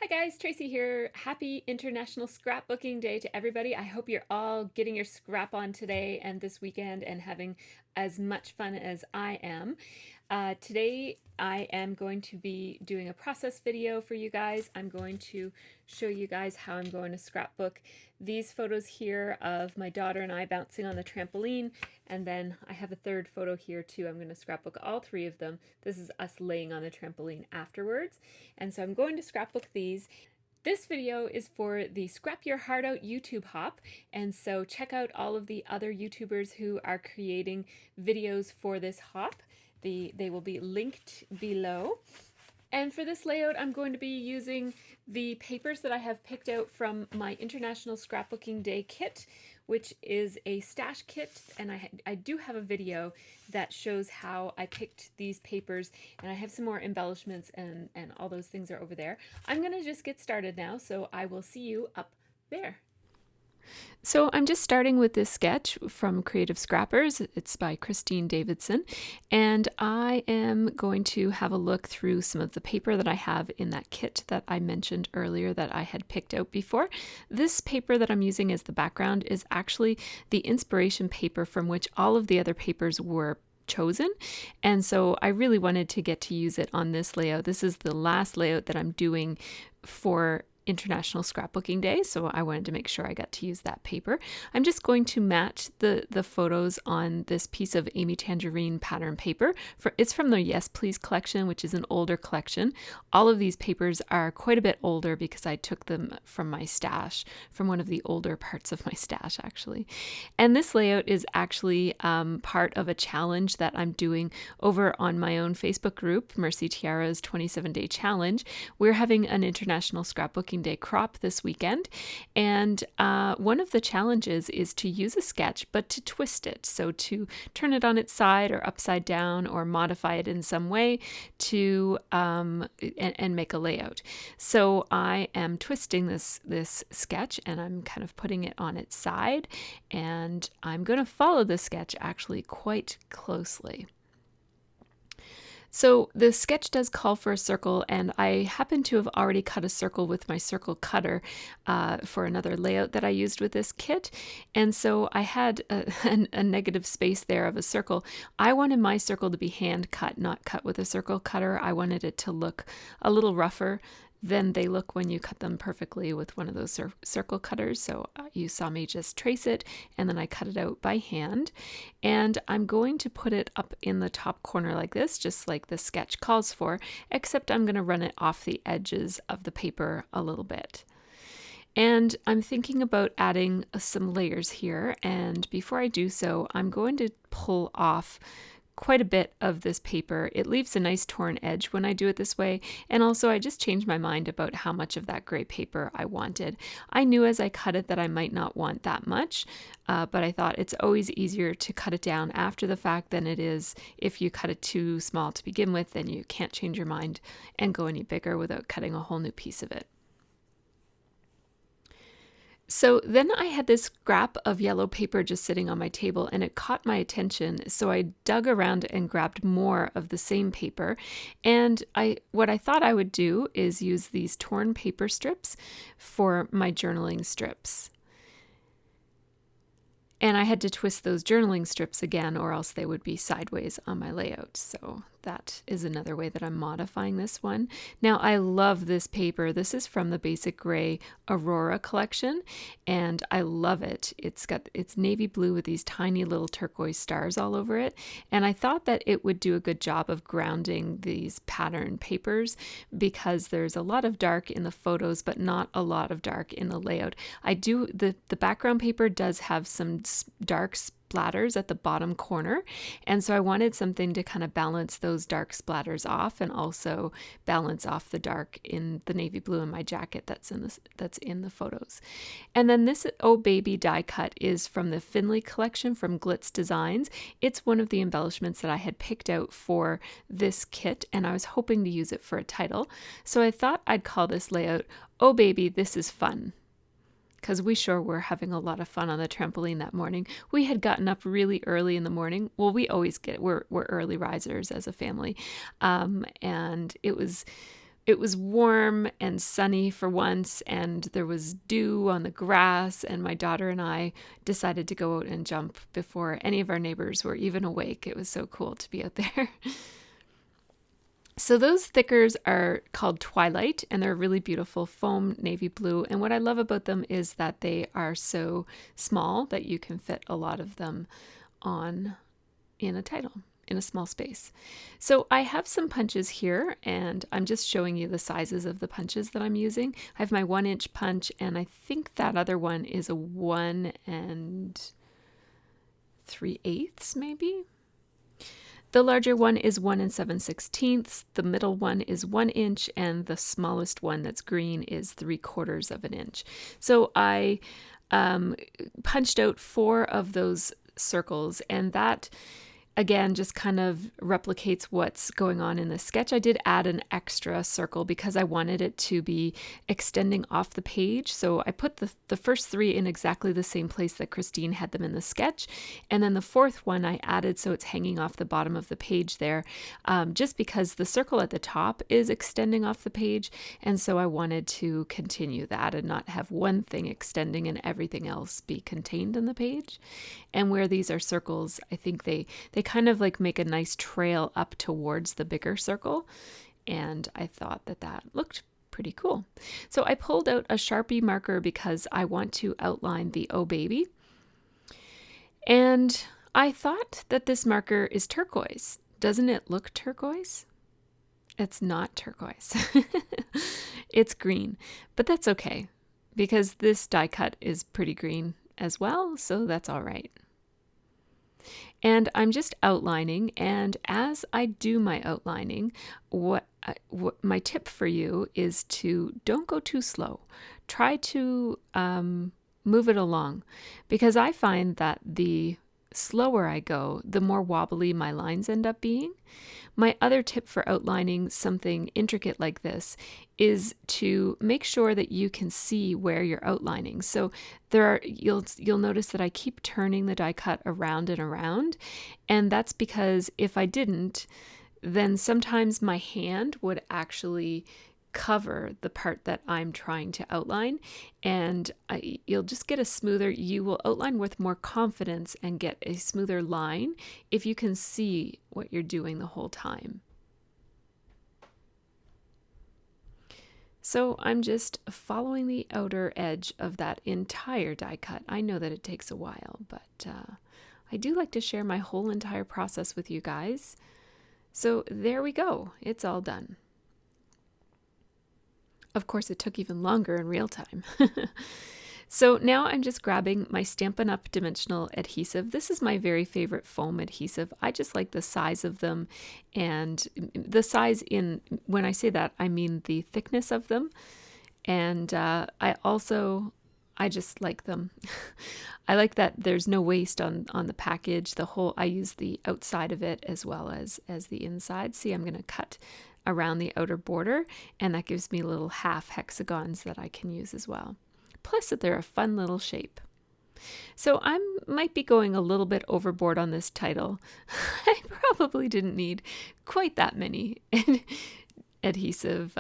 Hi guys, Tracy here. Happy International Scrapbooking Day to everybody. I hope you're all getting your scrap on today and this weekend and having as much fun as I am. Today I am going to be doing a process video for you guys. I'm going to show you guys how I'm going to scrapbook these photos here of my daughter and I bouncing on the trampoline, and then I have a third photo here too. I'm going to scrapbook all three of them. This is us laying on the trampoline afterwards, and so I'm going to scrapbook these. This video is for the Scrap Your Heart Out YouTube hop, and so check out all of the other YouTubers who are creating videos for this hop. They will be linked below. And for this layout, I'm going to be using the papers that I have picked out from my International Scrapbooking Day kit, which is a stash kit, and I do have a video that shows how I picked these papers, and I have some more embellishments and all those things are over there. I'm going to just get started now, so I will see you up there. So I'm just starting with this sketch from Creative Scrappers. It's by Christine Davidson, and I am going to have a look through some of the paper that I have in that kit that I mentioned earlier that I had picked out before. This paper that I'm using as the background is actually the inspiration paper from which all of the other papers were chosen, and so I really wanted to get to use it on this layout. This is the last layout that I'm doing for International Scrapbooking Day, so I wanted to make sure I got to use that paper. I'm just going to match the photos on this piece of Amy Tangerine pattern paper. It's from the Yes Please collection, which is an older collection. All of these papers are quite a bit older because I took them from my stash, from one of the older parts of my stash actually. And this layout is actually part of a challenge that I'm doing over on my own Facebook group, MercyTiara's 27-day challenge. We're having an International Scrapbooking Day crop this weekend, and one of the challenges is to use a sketch but to twist it, so to turn it on its side or upside down or modify it in some way to and make a layout. So I am twisting this sketch, and I'm kind of putting it on its side, and I'm going to follow the sketch actually quite closely. So the sketch does call for a circle, and I happen to have already cut a circle with my circle cutter for another layout that I used with this kit. And so I had a negative space there of a circle. I wanted my circle to be hand cut, not cut with a circle cutter. I wanted it to look a little rougher than they look when you cut them perfectly with one of those circle cutters. So you saw me just trace it, and then I cut it out by hand. And I'm going to put it up in the top corner like this, just like the sketch calls for, except I'm going to run it off the edges of the paper a little bit. And I'm thinking about adding some layers here, and before I do so, I'm going to pull off quite a bit of this paper. It leaves a nice torn edge when I do it this way, and also I just changed my mind about how much of that gray paper I wanted. I knew as I cut it that I might not want that much, but I thought it's always easier to cut it down after the fact than it is if you cut it too small to begin with, then you can't change your mind and go any bigger without cutting a whole new piece of it. So then I had this scrap of yellow paper just sitting on my table, and it caught my attention. So I dug around and grabbed more of the same paper. And what I thought I would do is use these torn paper strips for my journaling strips. And I had to twist those journaling strips again, or else they would be sideways on my layout. So that is another way that I'm modifying this one. Now, I love this paper. This is from the Basic Gray Aurora collection, and I love it. It's navy blue with these tiny little turquoise stars all over it. And I thought that it would do a good job of grounding these pattern papers because there's a lot of dark in the photos, but not a lot of dark in the layout. The background paper does have some dark splatters at the bottom corner, and so I wanted something to kind of balance those dark splatters off and also balance off the dark in the navy blue in my jacket that's in the photos. And then this Oh Baby die cut is from the Finley collection from Glitz Designs. It's one of the embellishments that I had picked out for this kit, and I was hoping to use it for a title. So I thought I'd call this layout Oh Baby, This is Fun, because we sure were having a lot of fun on the trampoline that morning. We had gotten up really early in the morning. Well, we always we're early risers as a family. And it was it was warm and sunny for once, and there was dew on the grass, and my daughter and I decided to go out and jump before any of our neighbors were even awake. It was so cool to be out there. So those thickers are called Twilight, and they're really beautiful foam navy blue. And what I love about them is that they are so small that you can fit a lot of them on in a title in a small space. So I have some punches here, and I'm just showing you the sizes of the punches that I'm using. I have my 1-inch punch, and I think that other one is a 1 3/8 maybe. The larger one is 1 7/16. The middle one is 1 inch, and the smallest one that's green is 3/4 of an inch. So I punched out 4 of those circles, and that again just kind of replicates what's going on in the sketch. I did add an extra circle because I wanted it to be extending off the page. So I put the first 3 in exactly the same place that Christine had them in the sketch. And then the 4th one I added so it's hanging off the bottom of the page there, just because the circle at the top is extending off the page. And so I wanted to continue that and not have one thing extending and everything else be contained in the page. And where these are circles, I think they kind of like make a nice trail up towards the bigger circle. And I thought that that looked pretty cool. So I pulled out a Sharpie marker because I want to outline the Oh Baby. And I thought that this marker is turquoise. Doesn't it look turquoise? It's not turquoise. It's green, but that's okay because this die cut is pretty green as well, so that's all right. And I'm just outlining, and as I do my outlining, what my tip for you is to don't go too slow. Try to move it along, because I find that the slower I go, the more wobbly my lines end up being. My other tip for outlining something intricate like this is to make sure that you can see where you're outlining. So you'll notice that I keep turning the die cut around and around, and that's because if I didn't, then sometimes my hand would actually cover the part that I'm trying to outline, and you'll just get you will outline with more confidence and get a smoother line if you can see what you're doing the whole time. So I'm just following the outer edge of that entire die cut. I know that it takes a while, but I do like to share my whole entire process with you guys. So there we go. It's all done. Of course, it took even longer in real time. So now I'm just grabbing my Stampin' Up! Dimensional adhesive. This is my very favorite foam adhesive. I just like the size of them, and the size when I say that, I mean the thickness of them. And I just like them. I like that there's no waste on the package. I use the outside of it as well as the inside. See, I'm going to cut around the outer border, and that gives me little half hexagons that I can use as well. Plus that they're a fun little shape. So I might be going a little bit overboard on this title. I probably didn't need quite that many adhesive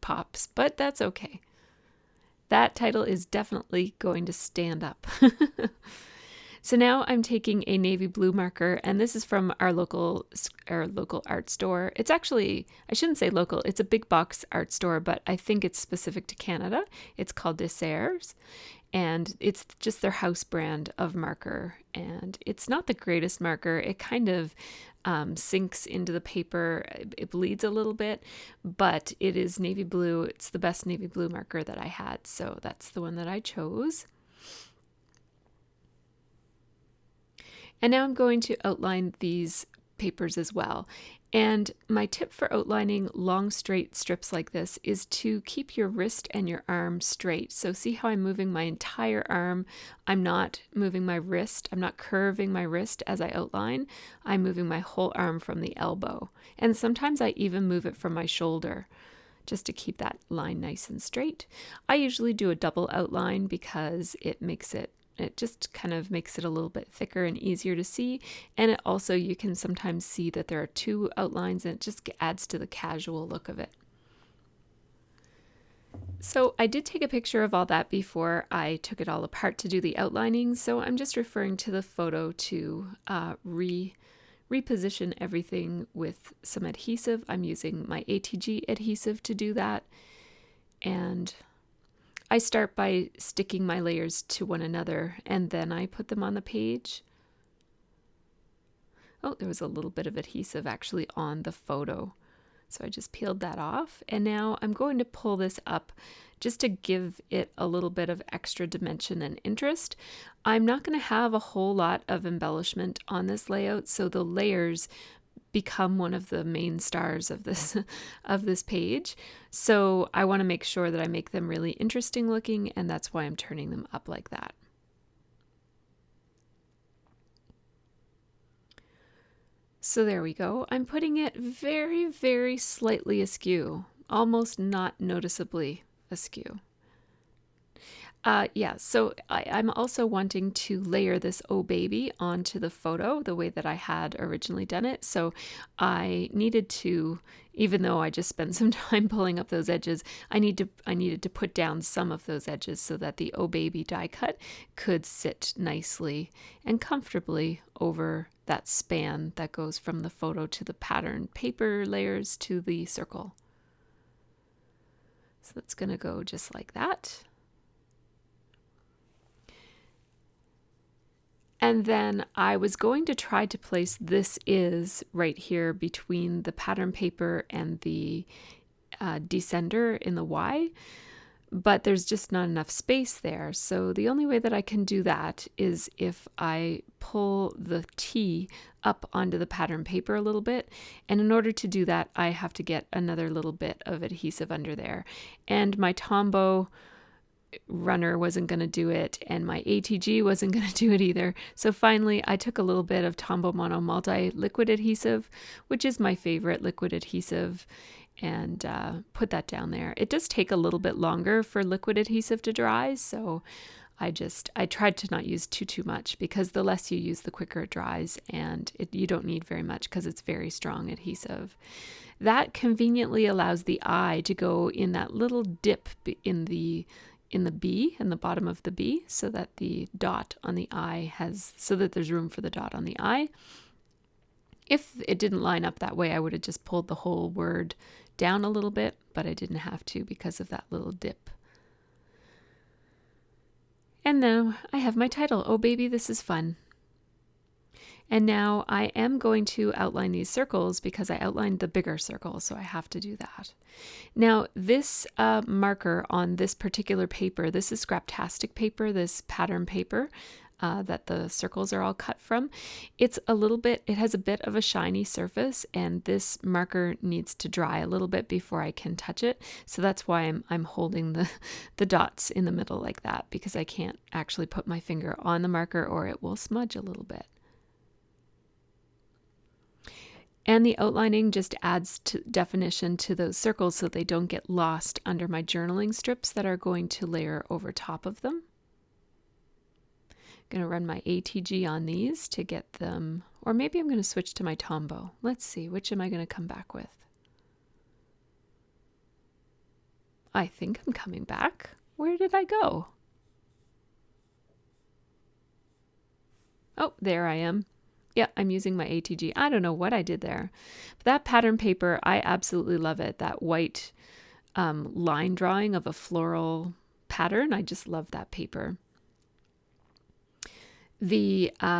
pops, but that's okay. That title is definitely going to stand up. So now I'm taking a navy blue marker, and this is from our local art store. It's actually, I shouldn't say local, it's a big box art store, but I think it's specific to Canada. It's called Desserts, and it's just their house brand of marker. And it's not the greatest marker. It kind of sinks into the paper. It bleeds a little bit, but it is navy blue. It's the best navy blue marker that I had, so that's the one that I chose. And now I'm going to outline these papers as well. And my tip for outlining long straight strips like this is to keep your wrist and your arm straight. So see how I'm moving my entire arm? I'm not moving my wrist. I'm not curving my wrist as I outline. I'm moving my whole arm from the elbow. And sometimes I even move it from my shoulder just to keep that line nice and straight. I usually do a double outline because it just kind of makes it a little bit thicker and easier to see. And it also, you can sometimes see that there are 2 outlines, and it just adds to the casual look of it. So I did take a picture of all that before I took it all apart to do the outlining. So I'm just referring to the photo to reposition everything with some adhesive. I'm using my ATG adhesive to do that. And I start by sticking my layers to one another and then I put them on the page. Oh, there was a little bit of adhesive actually on the photo. So I just peeled that off, and now I'm going to pull this up just to give it a little bit of extra dimension and interest. I'm not going to have a whole lot of embellishment on this layout, so the layers become one of the main stars of this of this page. So I want to make sure that I make them really interesting looking, and that's why I'm turning them up like that. So there we go. I'm putting it very, very slightly askew, almost not noticeably askew. Yeah, so I'm also wanting to layer this Oh Baby onto the photo the way that I had originally done it. So I needed to, even though I just spent some time pulling up those edges, I needed to put down some of those edges so that the Oh Baby die cut could sit nicely and comfortably over that span that goes from the photo to the pattern paper layers to the circle. So that's going to go just like that. And then I was going to try to place This Is right here between the pattern paper and the descender in the Y, but there's just not enough space there. So the only way that I can do that is if I pull the T up onto the pattern paper a little bit. And in order to do that, I have to get another little bit of adhesive under there. And my Tombow runner wasn't going to do it, and my ATG wasn't going to do it either. So finally I took a little bit of Tombow Mono Multi liquid adhesive, which is my favorite liquid adhesive, and put that down there. It does take a little bit longer for liquid adhesive to dry, so I tried to not use too much, because the less you use the quicker it dries, and you don't need very much because it's very strong adhesive. That conveniently allows the eye to go in that little dip in the B, in the bottom of the B, so that the dot on the eye so that there's room for the dot on the eye. If it didn't line up that way, I would have just pulled the whole word down a little bit, but I didn't have to because of that little dip. And now I have my title, Oh Baby, This Is Fun. And now I am going to outline these circles because I outlined the bigger circle, so I have to do that. Now this marker on this particular paper, this is Scraptastic paper, this pattern paper that the circles are all cut from. It has a bit of a shiny surface, and this marker needs to dry a little bit before I can touch it. So that's why I'm holding the dots in the middle like that, because I can't actually put my finger on the marker or it will smudge a little bit. And the outlining just adds definition to those circles so they don't get lost under my journaling strips that are going to layer over top of them. I'm going to run my ATG on these to get them, or maybe I'm going to switch to my Tombow. Let's see, which am I going to come back with? I think I'm coming back. Where did I go? Oh, there I am. Yeah, I'm using my ATG. I don't know what I did there. But that pattern paper, I absolutely love it. That white line drawing of a floral pattern. I just love that paper.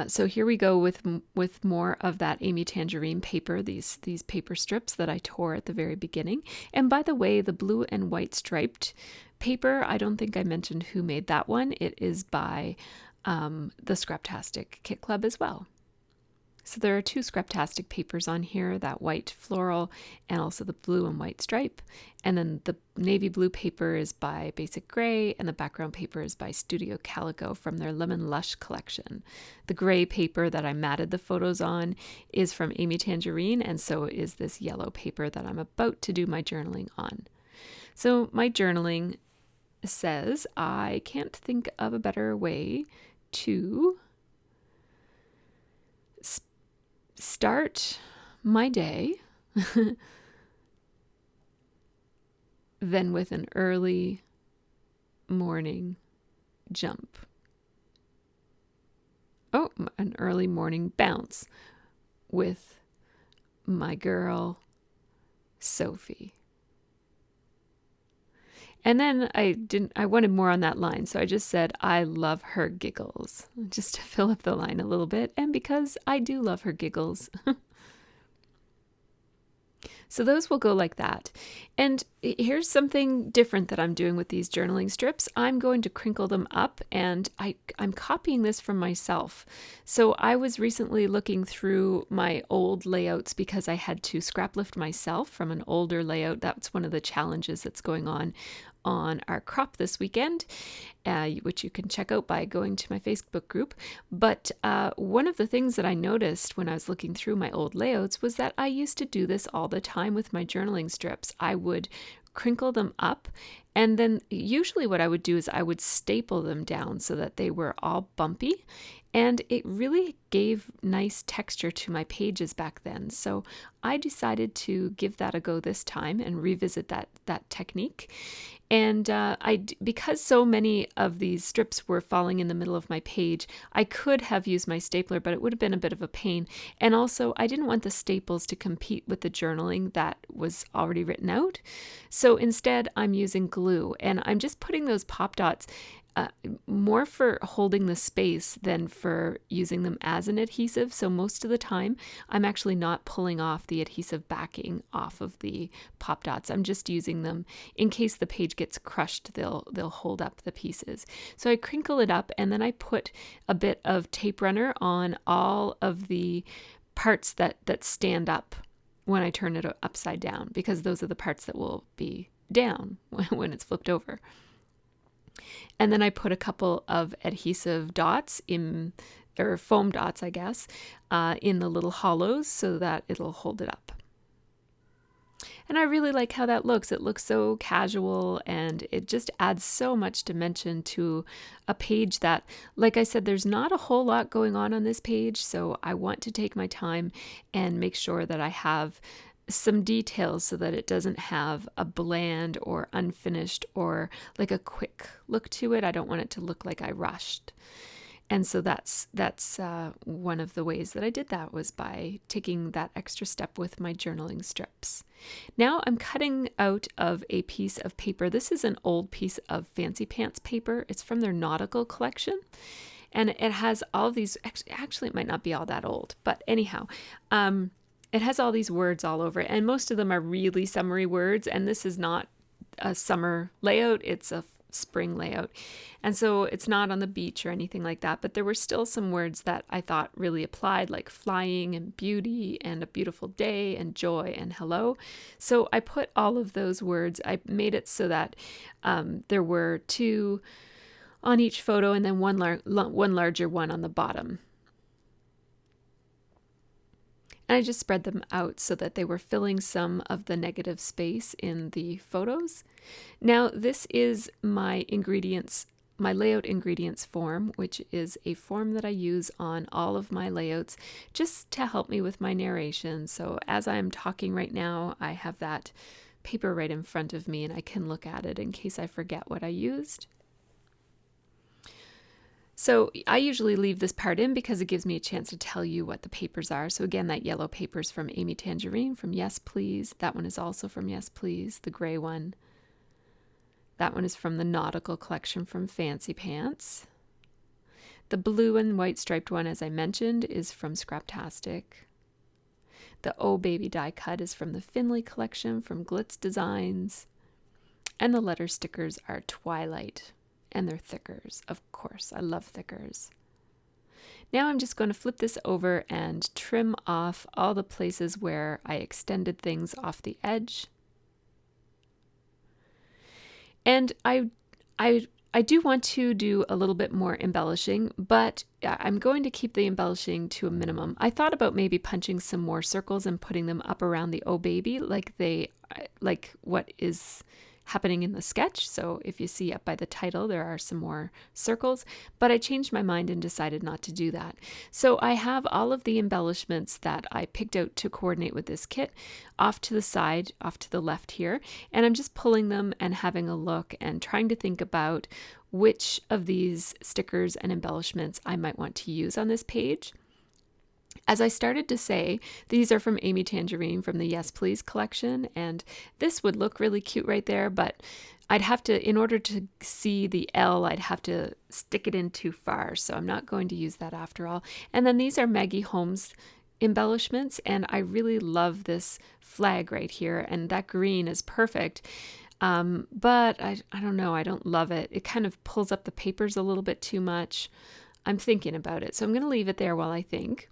So here we go with more of that Amy Tangerine paper, these paper strips that I tore at the very beginning. And by the way, the blue and white striped paper, I don't think I mentioned who made that one. It is by the Scraptastic Kit Club as well. So there are two Scraptastic papers on here, that white floral and also the blue and white stripe. And then the navy blue paper is by Basic Gray, and the background paper is by Studio Calico from their Lemon Lush collection. The gray paper that I matted the photos on is from Amy Tangerine, and so is this yellow paper that I'm about to do my journaling on. So my journaling says, I can't think of a better way to start my day than with an early morning jump. Oh, an early morning bounce with my girl, Sophie. And then I wanted more on that line, so I just said, I love her giggles, just to fill up the line a little bit, and because I do love her giggles. So those will go like that. And here's something different that I'm doing with these journaling strips. I'm going to crinkle them up, and I'm copying this from myself. So I was recently looking through my old layouts because I had to scrap lift myself from an older layout. That's one of the challenges that's going on our crop this weekend, which you can check out by going to my Facebook group. But one of the things that I noticed when I was looking through my old layouts was that I used to do this all the time with my journaling strips. I would crinkle them up, and then usually what I would do is I would staple them down so that they were all bumpy, and it really gave nice texture to my pages back then. So I decided to give that a go this time and revisit that technique. And because so many of these strips were falling in the middle of my page, I could have used my stapler, but it would have been a bit of a pain. And also, I didn't want the staples to compete with the journaling that was already written out. So instead, I'm using glue, and I'm just putting those pop dots more for holding the space than for using them as an adhesive. So most of the time, I'm actually not pulling off the adhesive backing off of the pop dots. I'm just using them in case the page gets crushed. They'll hold up the pieces. So I crinkle it up, and then I put a bit of tape runner on all of the parts that stand up when I turn it upside down, because those are the parts that will be down when it's flipped over. And then I put a couple of adhesive dots or foam dots, I guess, in the little hollows so that it'll hold it up. And I really like how that looks. It looks so casual, and it just adds so much dimension to a page that, like I said, there's not a whole lot going on this page. So I want to take my time and make sure that I have some details so that it doesn't have a bland or unfinished or like a quick look to it. I don't want it to look like I rushed. And so that's one of the ways that I did that, was by taking that extra step with my journaling strips. Now I'm cutting out of a piece of paper. This is an old piece of Fancy Pants paper. It's from their nautical collection. And it has all these, actually it might not be all that old, but anyhow, it has all these words all over it, and most of them are really summery words, and this is not a summer layout, it's a spring layout. And so it's not on the beach or anything like that, but there were still some words that I thought really applied, like flying and beauty and a beautiful day and joy and hello. So I put all of those words, I made it so that there were 2 on each photo and then one larger one on the bottom. And I just spread them out so that they were filling some of the negative space in the photos. Now, this is my ingredients, my layout ingredients form, which is a form that I use on all of my layouts just to help me with my narration. So as I'm talking right now, I have that paper right in front of me, and I can look at it in case I forget what I used. So I usually leave this part in because it gives me a chance to tell you what the papers are. So again, that yellow paper is from Amy Tangerine from Yes Please. That one is also from Yes Please, the gray one. That one is from the Nautical Collection from Fancy Pants. The blue and white striped one, as I mentioned, is from Scraptastic. The Oh Baby die cut is from the Finley Collection from Glitz Designs. And the letter stickers are Twilight. And they're thickers, of course. I love thickers. Now I'm just going to flip this over and trim off all the places where I extended things off the edge. And I do want to do a little bit more embellishing, but I'm going to keep the embellishing to a minimum. I thought about maybe punching some more circles and putting them up around the Oh Baby like what is happening in the sketch. So if you see up by the title, there are some more circles, but I changed my mind and decided not to do that. So I have all of the embellishments that I picked out to coordinate with this kit off to the side, off to the left here, and I'm just pulling them and having a look and trying to think about which of these stickers and embellishments I might want to use on this page. As I started to say, these are from Amy Tangerine from the Yes Please collection, and this would look really cute right there, but I'd have to, in order to see the L, I'd have to stick it in too far, so I'm not going to use that after all. And then these are Maggie Holmes embellishments, and I really love this flag right here, and that green is perfect. But I don't know, I don't love it. It kind of pulls up the papers a little bit too much. I'm thinking about it, so I'm going to leave it there while I think.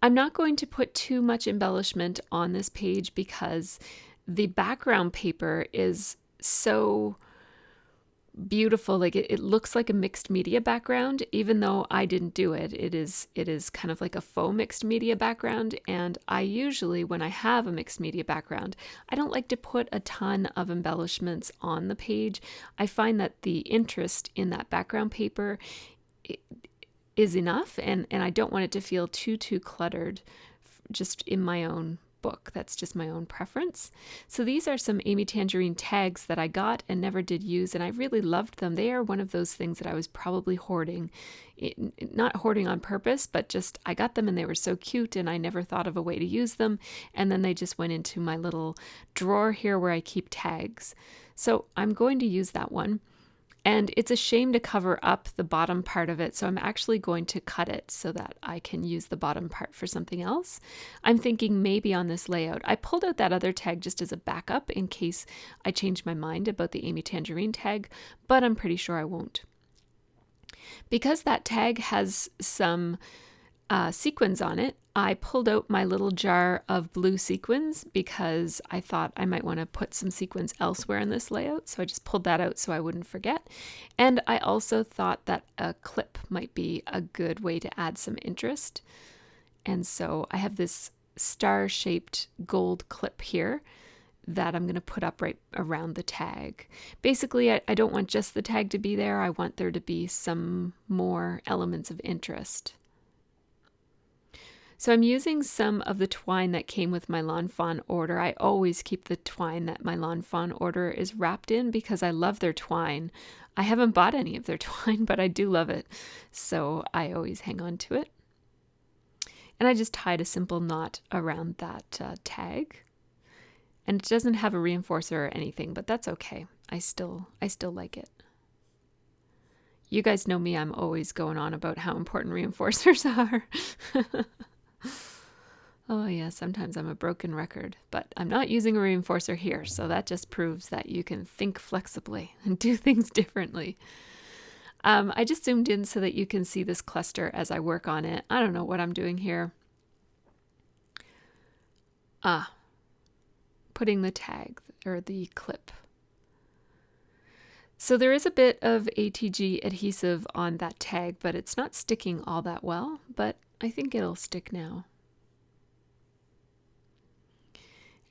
I'm not going to put too much embellishment on this page because the background paper is so beautiful. Like it looks like a mixed media background, even though I didn't do it. It is kind of like a faux mixed media background. And I usually, when I have a mixed media background, I don't like to put a ton of embellishments on the page. I find that the interest in that background paper is enough, and I don't want it to feel too cluttered just in my own book. That's just my own preference. So these are some Amy Tangerine tags that I got and never did use, and I really loved them. They are one of those things that I was probably hoarding. Not hoarding on purpose, but just I got them and they were so cute and I never thought of a way to use them, and then they just went into my little drawer here where I keep tags. So I'm going to use that one. And it's a shame to cover up the bottom part of it, so I'm actually going to cut it so that I can use the bottom part for something else. I'm thinking maybe on this layout. I pulled out that other tag just as a backup in case I change my mind about the Amy Tangerine tag, but I'm pretty sure I won't. Because that tag has some sequins on it, I pulled out my little jar of blue sequins because I thought I might want to put some sequins elsewhere in this layout. So I just pulled that out so I wouldn't forget. And I also thought that a clip might be a good way to add some interest. And so I have this star-shaped gold clip here that I'm going to put up right around the tag. Basically, I don't want just the tag to be there. I want there to be some more elements of interest. So I'm using some of the twine that came with my Lawn Fawn order. I always keep the twine that my Lawn Fawn order is wrapped in because I love their twine. I haven't bought any of their twine, but I do love it. So I always hang on to it. And I just tied a simple knot around that tag. And it doesn't have a reinforcer or anything, but that's okay. I still like it. You guys know me, I'm always going on about how important reinforcers are. Oh yeah, sometimes I'm a broken record, but I'm not using a reinforcer here, so that just proves that you can think flexibly and do things differently. I just zoomed in so that you can see this cluster as I work on it. I don't know what I'm doing here. Putting the tag or the clip. So there is a bit of ATG adhesive on that tag, but it's not sticking all that well, but I think it'll stick now.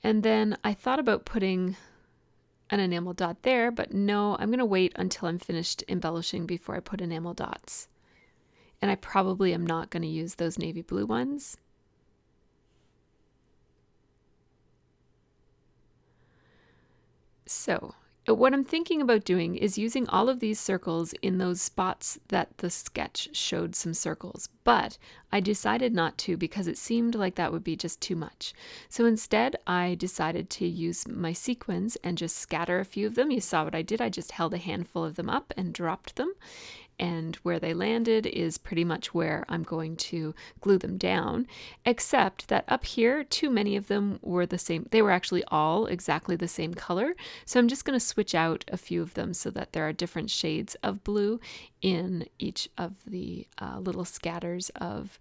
And then I thought about putting an enamel dot there, but no, I'm going to wait until I'm finished embellishing before I put enamel dots. And I probably am not going to use those navy blue ones. So what I'm thinking about doing is using all of these circles in those spots that the sketch showed some circles, but I decided not to because it seemed like that would be just too much. So instead, I decided to use my sequins and just scatter a few of them. You saw what I did. I just held a handful of them up and dropped them. And where they landed is pretty much where I'm going to glue them down, except that up here, too many of them were the same. They were actually all exactly the same color. So I'm just going to switch out a few of them so that there are different shades of blue in each of the little scatters of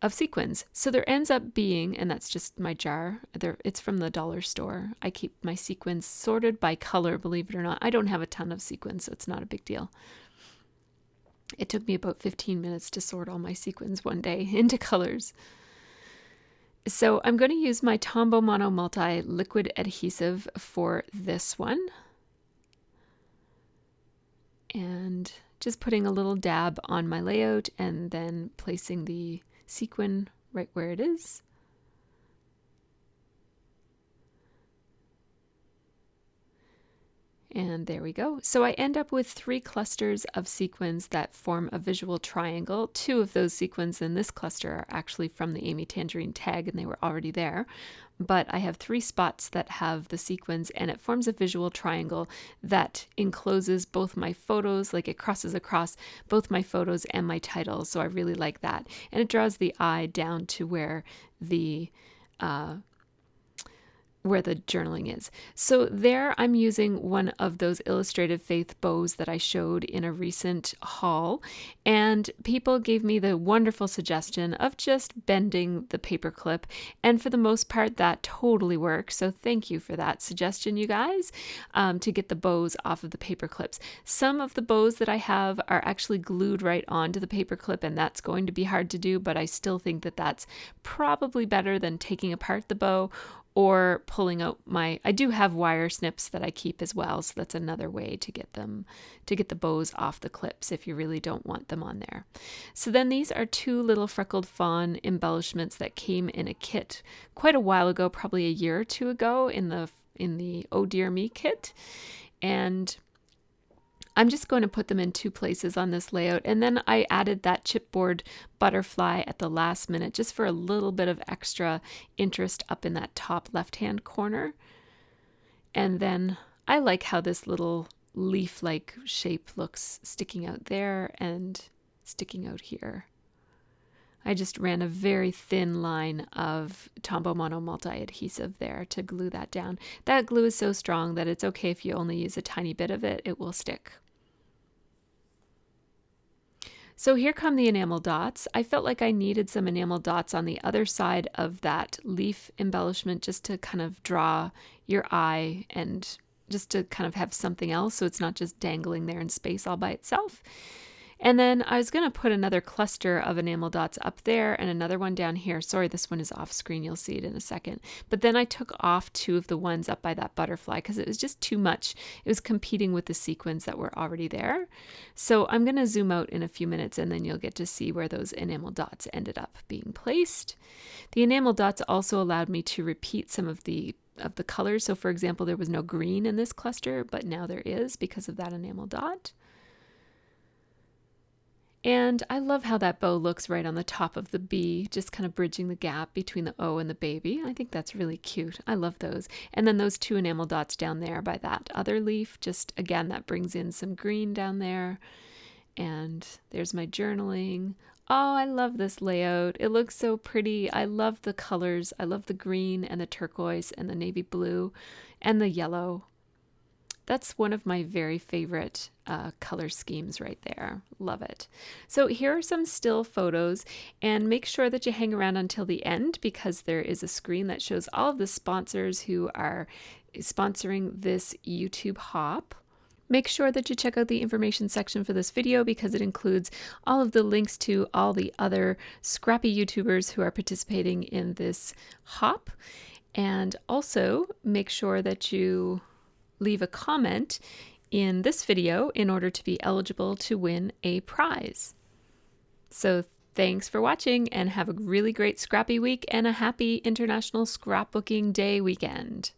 sequins. So there ends up being, and that's just my jar, it's from the dollar store. I keep my sequins sorted by color, believe it or not. I don't have a ton of sequins, so it's not a big deal. It took me about 15 minutes to sort all my sequins one day into colors. So I'm going to use my Tombow Mono Multi liquid adhesive for this one. And just putting a little dab on my layout and then placing the sequin right where it is. And there we go. So I end up with 3 clusters of sequins that form a visual triangle. 2 of those sequins in this cluster are actually from the Amy Tangerine tag and they were already there. But I have 3 spots that have the sequins and it forms a visual triangle that encloses both my photos, like it crosses across both my photos and my title. So I really like that. And it draws the eye down to where the journaling is. So there I'm using one of those illustrated faith bows that I showed in a recent haul, and people gave me the wonderful suggestion of just bending the paper clip, and for the most part that totally works. So thank you for that suggestion, you guys, to get the bows off of the paper clips. Some of the bows that I have are actually glued right onto the paper clip, and that's going to be hard to do, but I still think that that's probably better than taking apart the bow or pulling out I do have wire snips that I keep as well, so that's another way to get the bows off the clips if you really don't want them on there. So then these are 2 little freckled fawn embellishments that came in a kit quite a while ago, probably a year or 2 ago in the Oh Dear Me kit. And I'm just going to put them in 2 places on this layout, and then I added that chipboard butterfly at the last minute just for a little bit of extra interest up in that top left-hand corner. And then I like how this little leaf-like shape looks sticking out there and sticking out here. I just ran a very thin line of Tombow Mono Multi adhesive there to glue that down. That glue is so strong that it's okay if you only use a tiny bit of it, it will stick. So here come the enamel dots. I felt like I needed some enamel dots on the other side of that leaf embellishment just to kind of draw your eye and just to kind of have something else so it's not just dangling there in space all by itself. And then I was going to put another cluster of enamel dots up there and another one down here. Sorry, this one is off screen. You'll see it in a second. But then I took off 2 of the ones up by that butterfly because it was just too much. It was competing with the sequins that were already there. So I'm going to zoom out in a few minutes and then you'll get to see where those enamel dots ended up being placed. The enamel dots also allowed me to repeat some of the colors. So for example, there was no green in this cluster, but now there is because of that enamel dot. And I love how that bow looks right on the top of the B, just kind of bridging the gap between the O and the baby. I think that's really cute. I love those. And then those 2 enamel dots down there by that other leaf, just again, that brings in some green down there. And there's my journaling. Oh, I love this layout. It looks so pretty. I love the colors. I love the green and the turquoise and the navy blue and the yellow. That's one of my very favorite color schemes right there. Love it. So here are some still photos, and make sure that you hang around until the end because there is a screen that shows all of the sponsors who are sponsoring this YouTube hop. Make sure that you check out the information section for this video because it includes all of the links to all the other scrappy YouTubers who are participating in this hop. And also make sure that you leave a comment in this video in order to be eligible to win a prize. So thanks for watching and have a really great scrappy week and a happy International Scrapbooking Day weekend.